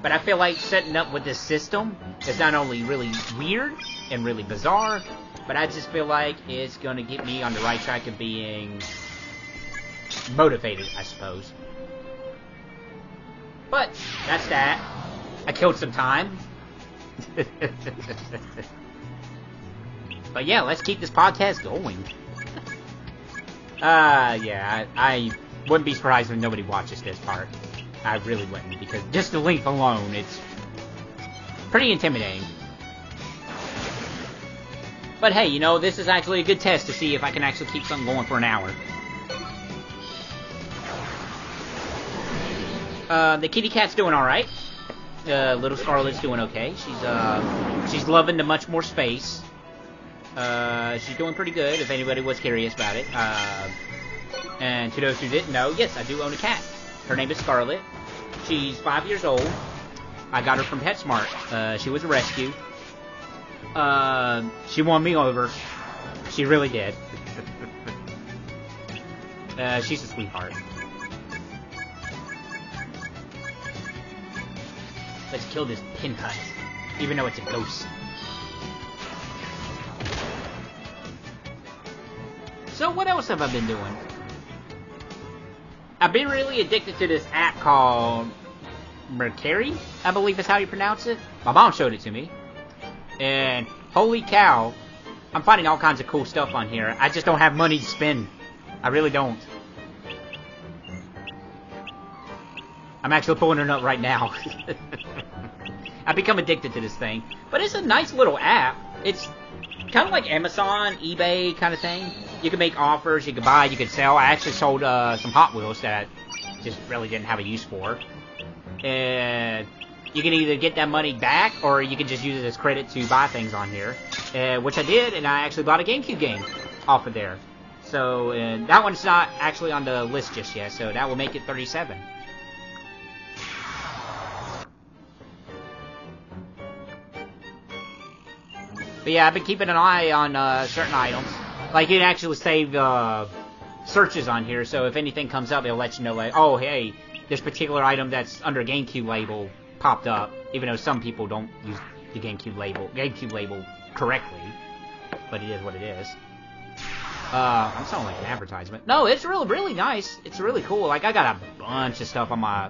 But I feel like setting up with this system is not only really weird and really bizarre, but I just feel like it's going to get me on the right track of being motivated, I suppose. But that's that. I killed some time. But yeah, let's keep this podcast going. Yeah, I wouldn't be surprised if nobody watches this part. I really wouldn't, because just the length alone, it's pretty intimidating. But hey, you know, this is actually a good test to see if I can actually keep something going for an hour. The kitty cat's doing alright. Little Scarlet's doing okay. She's loving the much more space. She's doing pretty good, if anybody was curious about it. And to those who didn't know, yes, I do own a cat. Her name is Scarlet. She's 5 years old. I got her from PetSmart. She was a rescue. She won me over. She really did. She's a sweetheart. Let's kill this pinhead, even though it's a ghost. So what else have I been doing? I've been really addicted to this app called Mercari, I believe is how you pronounce it. My mom showed it to me. And holy cow, I'm finding all kinds of cool stuff on here. I just don't have money to spend. I really don't. I'm actually pulling it up right now. I've become addicted to this thing. But it's a nice little app. It's kind of like Amazon, eBay kind of thing. You can make offers, you can buy, you can sell. I actually sold some Hot Wheels that I just really didn't have a use for. And you can either get that money back, or you can just use it as credit to buy things on here. Which I did, and I actually bought a GameCube game off of there. So, that one's not actually on the list just yet, so that will make it 37. But yeah, I've been keeping an eye on certain items. Like, you can actually save searches on here, so if anything comes up, it'll let you know, like, oh, hey, this particular item that's under GameCube label popped up, even though some people don't use the GameCube label correctly. But it is what it is. I'm sounding like an advertisement. No, it's really nice. It's really cool. Like, I got a bunch of stuff on my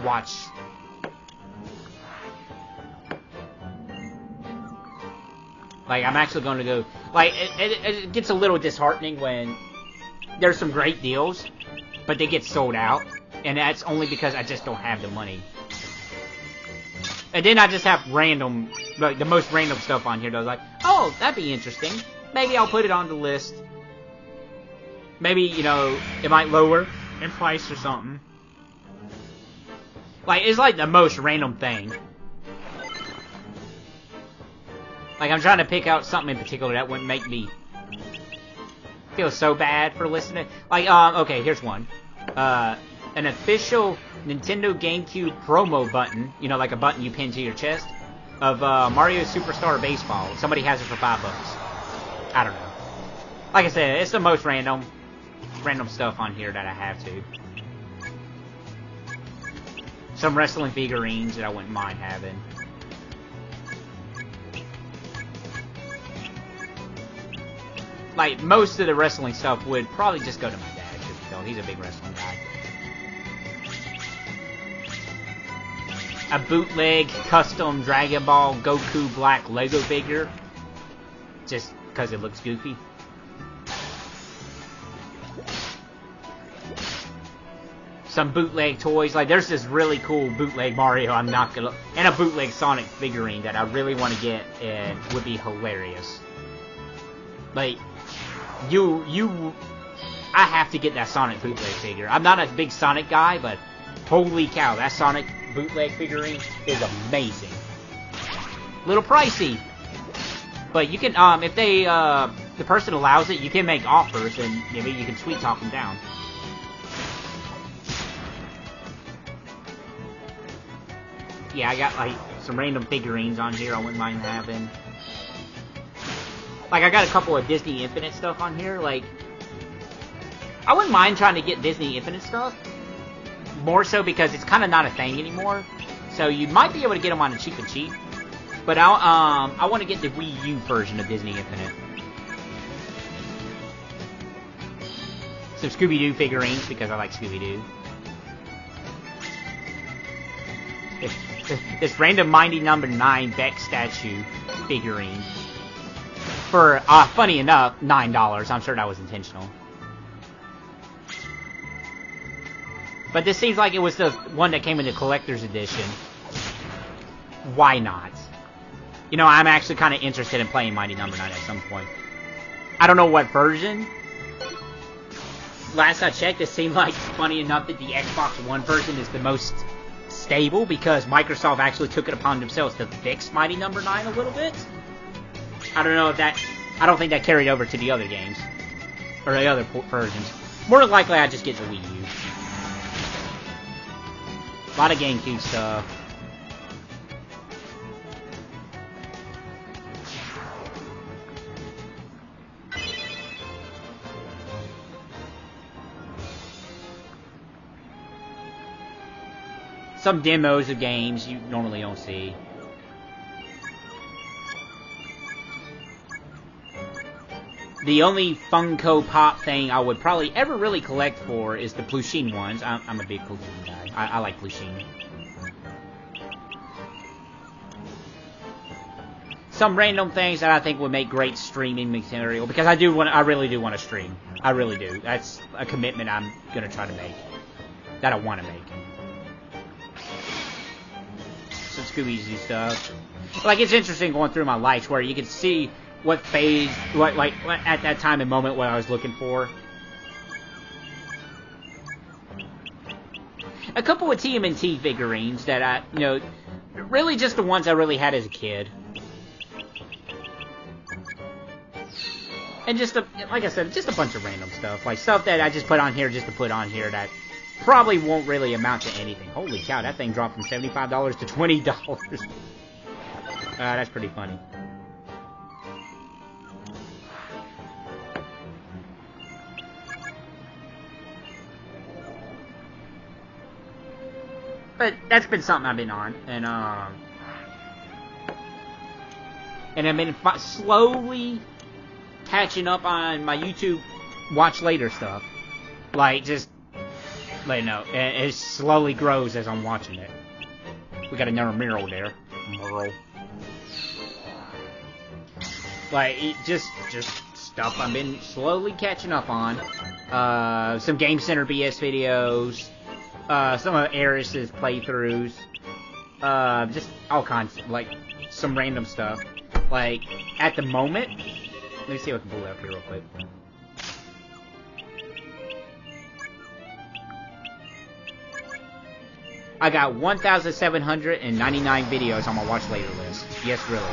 watch. Like, I'm actually going to go... Like, it gets a little disheartening when there's some great deals, but they get sold out. And that's only because I just don't have the money. And then I just have random... Like, the most random stuff on here that I was like, oh, that'd be interesting. Maybe I'll put it on the list. Maybe, you know, it might lower in price or something. Like, it's like the most random thing. Like, I'm trying to pick out something in particular that wouldn't make me feel so bad for listening. Like, okay, here's one. An official Nintendo GameCube promo button, you know, like a button you pin to your chest, of Mario Superstar Baseball. Somebody has it for $5. I don't know. Like I said, it's the most random stuff on here that I have to. Some wrestling figurines that I wouldn't mind having. Like, most of the wrestling stuff would probably just go to my dad, truth be told. He's a big wrestling guy. A bootleg custom Dragon Ball Goku Black Lego figure. Just because it looks goofy. some bootleg toys. Like, there's this really cool bootleg Mario, and a bootleg Sonic figurine that I really want to get, and would be hilarious. Like, I have to get that Sonic bootleg figure. I'm not a big Sonic guy, but holy cow, that Sonic bootleg figurine is amazing. Little pricey, but you can, if the person allows it, you can make offers, and maybe you can sweet talk them down. Yeah, I got, like, some random figurines on here I wouldn't mind having. Like, I got a couple of Disney Infinite stuff on here, like, I wouldn't mind trying to get Disney Infinite stuff, more so because it's kind of not a thing anymore, so you might be able to get them on a cheap, but I want to get the Wii U version of Disney Infinite. Some Scooby-Doo figurines, because I like Scooby-Doo. This random Mighty Number 9 Beck statue figurine. For, funny enough, $9. I'm sure that was intentional. But this seems like it was the one that came in the collector's edition. Why not? You know, I'm actually kind of interested in playing Mighty Number 9 at some point. I don't know what version. Last I checked, it seemed like, funny enough, that the Xbox One version is the most stable, because Microsoft actually took it upon themselves to fix Mighty Number 9 a little bit. I don't know if that... I don't think that carried over to the other games. Or the other versions. More than likely, I just get the Wii U. A lot of GameCube stuff. Some demos of games you normally don't see. The only Funko Pop thing I would probably ever really collect for is the Plusheen ones. I'm a big Plusheen guy. I like Plusheen. Some random things that I think would make great streaming material, because I really do want to stream. I really do. That's a commitment I'm gonna try to make. That I want to make. Some Scooby-Doo stuff. Like, it's interesting going through my likes where you can see what phase, what at that time and moment what I was looking for. A couple of TMNT figurines that I, you know, really just the ones I really had as a kid. And just, like I said, just a bunch of random stuff. Like, stuff that I just put on here just to put on here that probably won't really amount to anything. Holy cow, that thing dropped from $75 to $20. That's pretty funny. But that's been something I've been on, and I've been slowly catching up on my YouTube watch later stuff. Like, just let you know, it slowly grows as I'm watching it. We got another mural there. Mural. Like, just stuff I've been slowly catching up on. Some Game Center BS videos. Some of Eris's playthroughs, just all kinds, like, some random stuff. Like, at the moment, let me see if I can pull it up here real quick. I got 1,799 videos on my watch later list. Yes, really.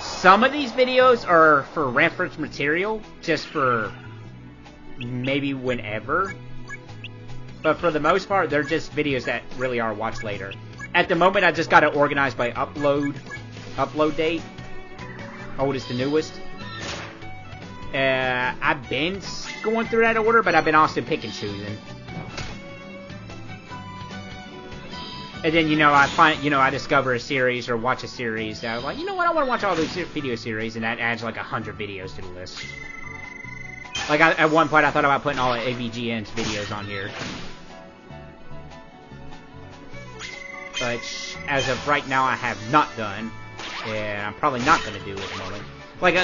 Some of these videos are for reference material, just for maybe whenever. But for the most part, they're just videos that really are watched later. At the moment, I just got it organized by upload date. Oldest to newest. I've been going through that order, but I've been also pick and choosing. And then, you know, I discover a series or watch a series that I'm like, you know what, I want to watch all these video series, and that adds like 100 videos to the list. Like, at one point, I thought about putting all of AVGN's videos on here. But as of right now, I have not done, and I'm probably not going to do at the moment. Like,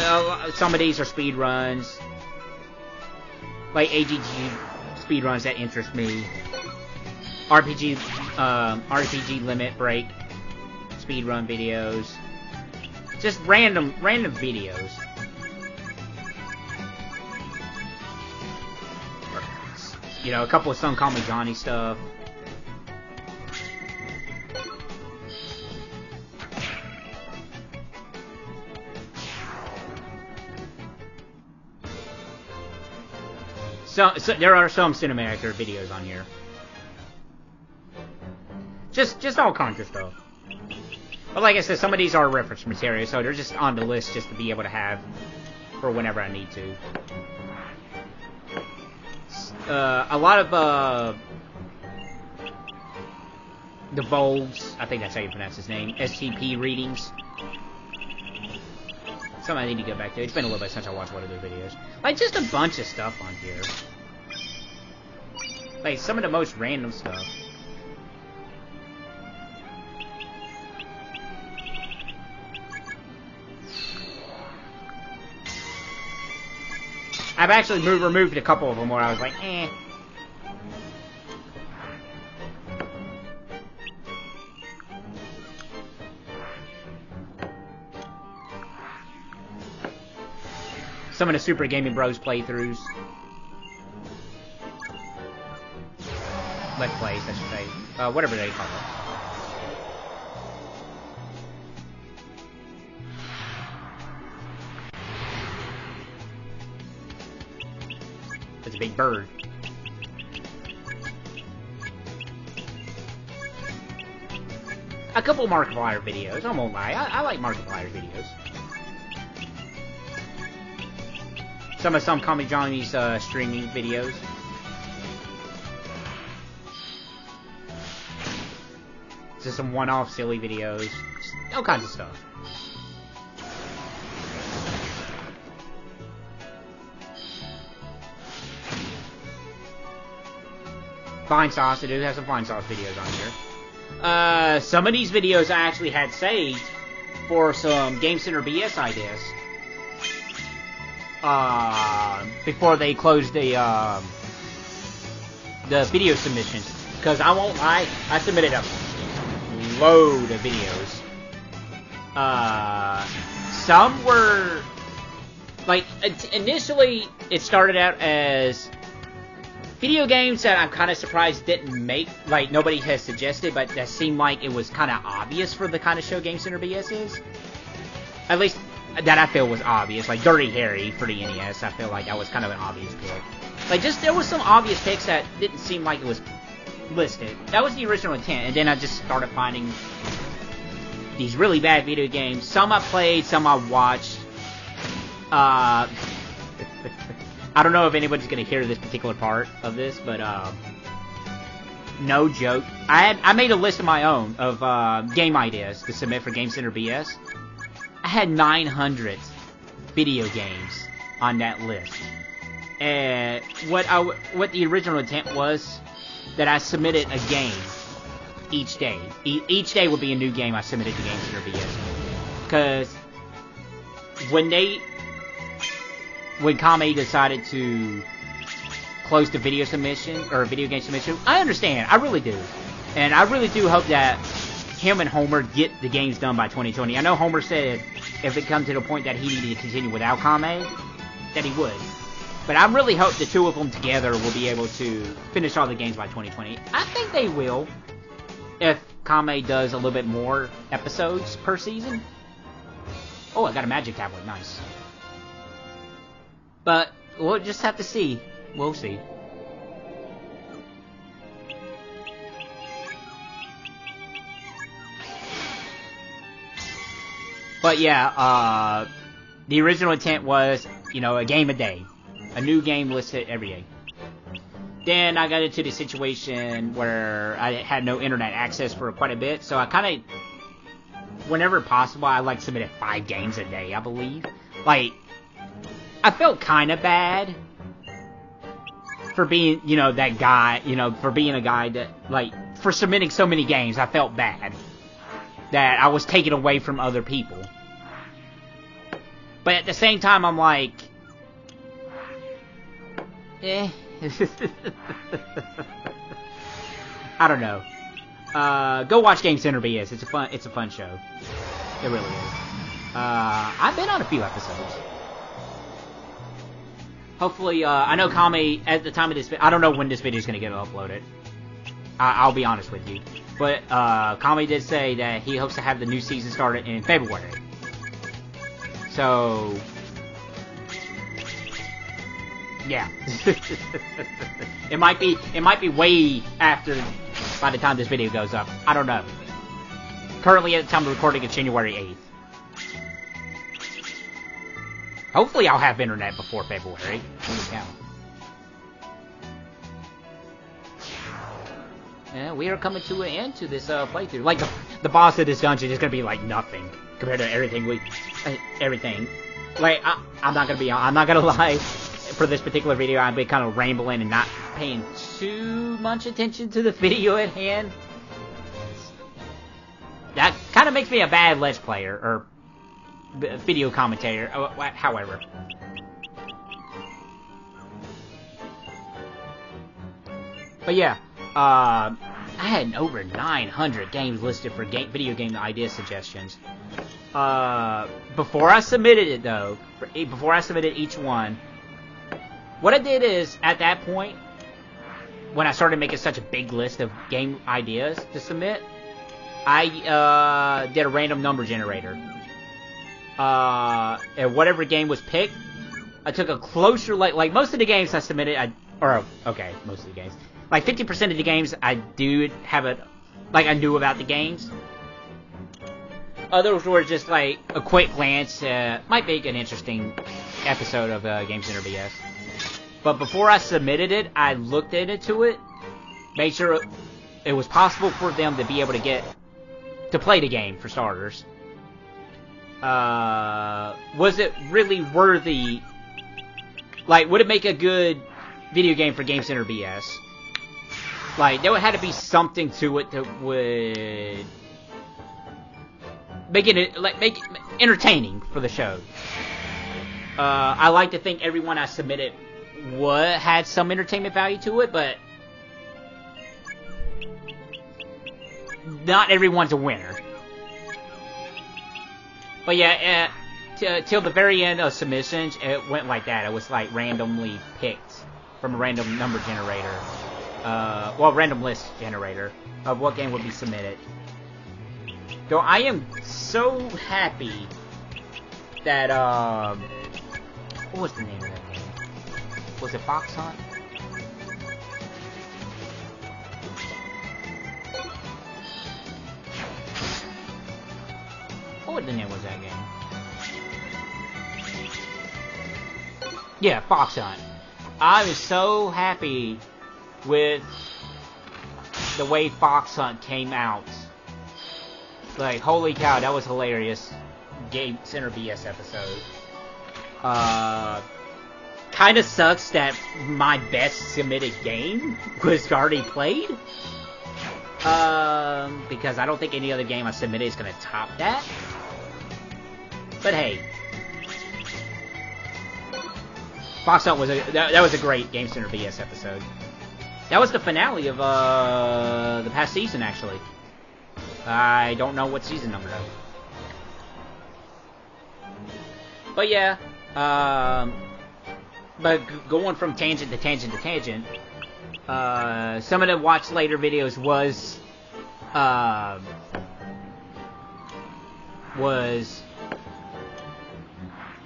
some of these are speed runs, like AGG speed runs that interest me. RPG limit break, speedrun videos, just random videos. You know, a couple of Some Call Me Johnny stuff. So there are some cinematic videos on here. Just all kinds of stuff. But like I said, some of these are reference material, so they're just on the list just to be able to have for whenever I need to. A lot of the Volgs, I think that's how you pronounce his name, STP readings. Something I need to go back to. It's been a little bit since I watched one of their videos. Like, just a bunch of stuff on here. Like, some of the most random stuff. I've actually removed a couple of them where I was like, eh. Some of the Super Gaming Bros playthroughs. Let's plays, I should say. Whatever they call it. It's a big bird. A couple of Markiplier videos, I won't lie. I like Markiplier videos. Some Call Me Johnny's streaming videos. Just some one-off silly videos. Just all kinds of stuff. Fine Sauce, I do have some Fine Sauce videos on here. Some of these videos I actually had saved for some Game Center BS ideas. Before they closed the video submissions. Because I won't lie, I submitted a load of videos. Some were... Like, initially, it started out as video games that I'm kind of surprised didn't make, like, nobody has suggested, but that seemed like it was kind of obvious for the kind of show Game Center BS is. At least, that I feel was obvious. Like, Dirty Harry for the NES, I feel like that was kind of an obvious pick. Like, just, there was some obvious picks that didn't seem like it was listed. That was the original intent, and then I just started finding these really bad video games. Some I played, some I watched. I don't know if anybody's gonna hear this particular part of this, but no joke. I made a list of my own of game ideas to submit for Game Center BS. I had 900 video games on that list, and what the original intent was that I submitted a game each day. Each day would be a new game I submitted to Game Center BS. Because when Kame decided to close the video submission, or video game submission, I understand, I really do. And I really do hope that him and Homer get the games done by 2020. I know Homer said if it comes to the point that he needed to continue without Kame, that he would. But I really hope the two of them together will be able to finish all the games by 2020. I think they will, if Kame does a little bit more episodes per season. Oh, I got a magic tablet, nice. But we'll just have to see. We'll see. But yeah, the original intent was, you know, a game a day. A new game listed every day. Then I got into the situation where I had no internet access for quite a bit, so I kind of, whenever possible, I like submitted 5 games a day, I believe. Like, I felt kind of bad for being, you know, that guy, you know, for being a guy that, like, for submitting so many games. I felt bad that I was taken away from other people. But at the same time, I'm like, I don't know. Go watch Game Center BS. It's a fun show. It really is. I've been on a few episodes. Hopefully, I know Kami, at the time of this, I don't know when this video is going to get uploaded. I'll be honest with you. But, Kami did say that he hopes to have the new season started in February. So, yeah. It might be way after, by the time this video goes up. I don't know. Currently, at the time of recording, it's January 8th. Hopefully I'll have internet before February. Holy cow. Yeah, we are coming to an end to this playthrough. Like, the boss of this dungeon is gonna be like nothing compared to everything everything. Like, I'm not gonna lie. For this particular video, I've been kind of rambling and not paying too much attention to the video at hand. That kind of makes me a bad Let's Player, or video commentator, however. But yeah, I had over 900 games listed for video game idea suggestions. Before I submitted it though, before I submitted each one, what I did is, at that point, when I started making such a big list of game ideas to submit, I did a random number generator. And whatever game was picked, I took a closer, like most of the games I submitted, most of the games. Like 50% of the games I do have I knew about the games. Others were just like a quick glance, might make an interesting episode of Game Center BS. But before I submitted it, I looked into it, made sure it was possible for them to be able to play the game, for starters. Was it really worthy? Like, would it make a good video game for Game Center BS? Like, there had to be something to it that would make it entertaining for the show. I like to think everyone I submitted had some entertainment value to it, but not everyone's a winner. But yeah, till the very end of submissions, it went like that. It was like randomly picked from a random number generator. Random list generator of what game would be submitted. Though I am so happy that, what was the name of that game? Was it Fox Hunt? What the name was that game? Yeah, Fox Hunt. I was so happy with the way Fox Hunt came out. Like, holy cow, that was hilarious. Game Center BS episode. Kinda sucks that my best submitted game was already played. Because I don't think any other game I submitted is gonna top that. But hey, Fox Hunt was that was a great Game Center BS episode. That was the finale of the past season, actually. I don't know what season number though. But yeah, but going from tangent to tangent to tangent, some of the watch later videos was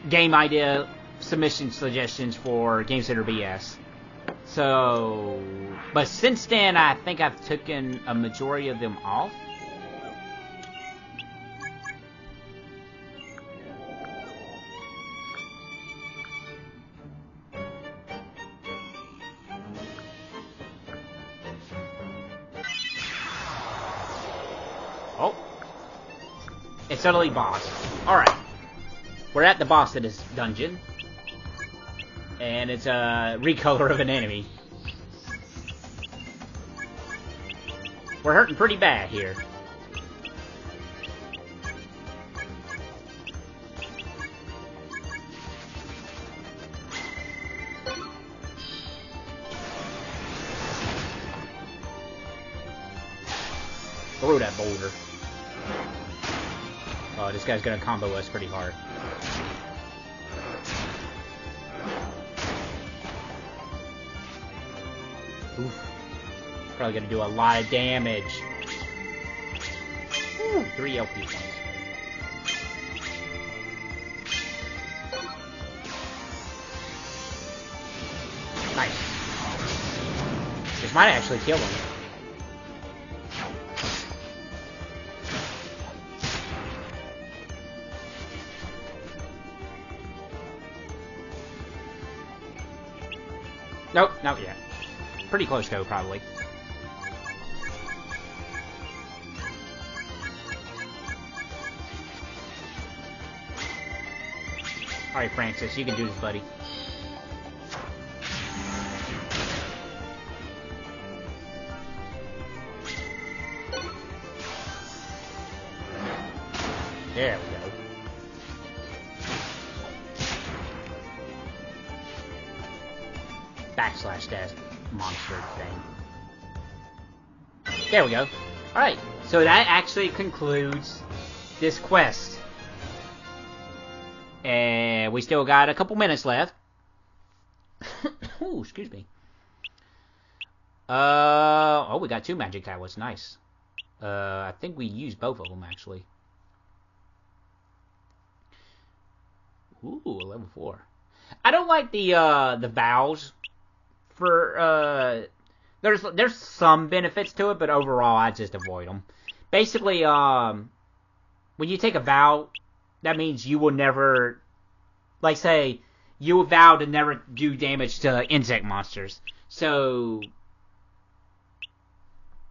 game idea submission suggestions for Game Center BS. So, but since then, I think I've taken a majority of them off. Oh. It's suddenly boss. Alright. We're at the boss of this dungeon. And it's a recolor of an enemy. We're hurting pretty bad here. throw that boulder. Oh, this guy's gonna combo us pretty hard. Oof. Probably gonna do a lot of damage. Woo, 3 LP points. Nice. This might actually kill him. Nope, not yet. Pretty close though, probably. Alright, Francis, you can do this, buddy. There we go. Backslash that monster thing. There we go. Alright, so that actually concludes this quest. And we still got a couple minutes left. Ooh, excuse me. Oh, we got 2 magic tablets. Nice. I think we used both of them, actually. Ooh, a level 4. I don't like the vows for, there's some benefits to it, but overall, I just avoid them. Basically, when you take a vow, that means you will never, like, say, you vow to never do damage to insect monsters. So,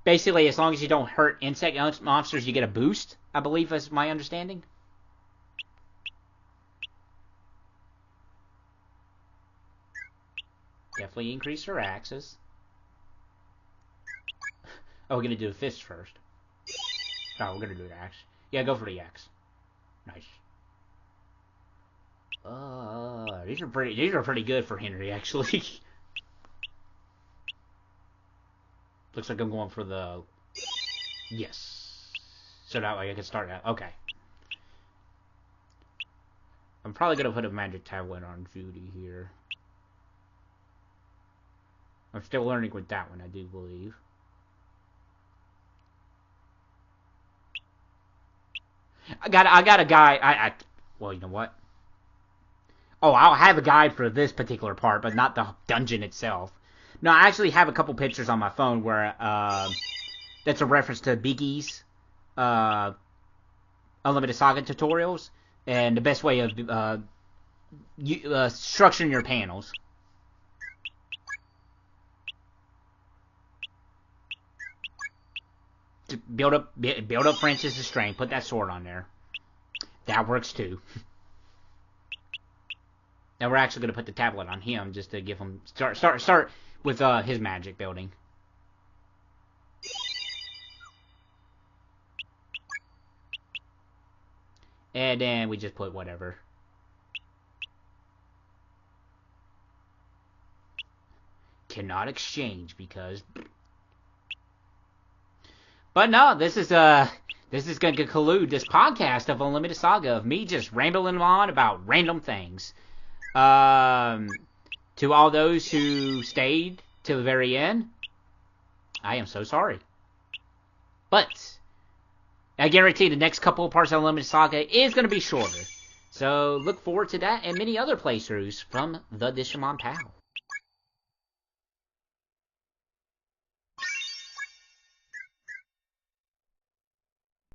basically, as long as you don't hurt insect monsters, you get a boost, I believe is my understanding. Definitely increase her axes. Oh, we're gonna do the fist first. Oh, we're gonna do the axe. Yeah, go for the axe. Nice. These are pretty good for Henry, actually. Looks like I'm going for the... Yes. So that way I can start out. Okay. I'm probably gonna put a magic tablet on Judy here. I'm still learning with that one, I do believe. I got a guide. Well, you know what? Oh, I'll have a guide for this particular part, but not the dungeon itself. No, I actually have a couple pictures on my phone where that's a reference to Biggie's Unlimited Saga tutorials and the best way of structuring your panels. Build up Francis' strength. Put that sword on there. That works too. Now we're actually gonna put the tablet on him just to give him start with his magic building. And then we just put whatever. Cannot exchange because. But no, this is going to conclude this podcast of Unlimited Saga of me just rambling on about random things. To all those who stayed to the very end, I am so sorry. But I guarantee the next couple of parts of Unlimited Saga is going to be shorter. So look forward to that and many other playthroughs from the Digimon Pal.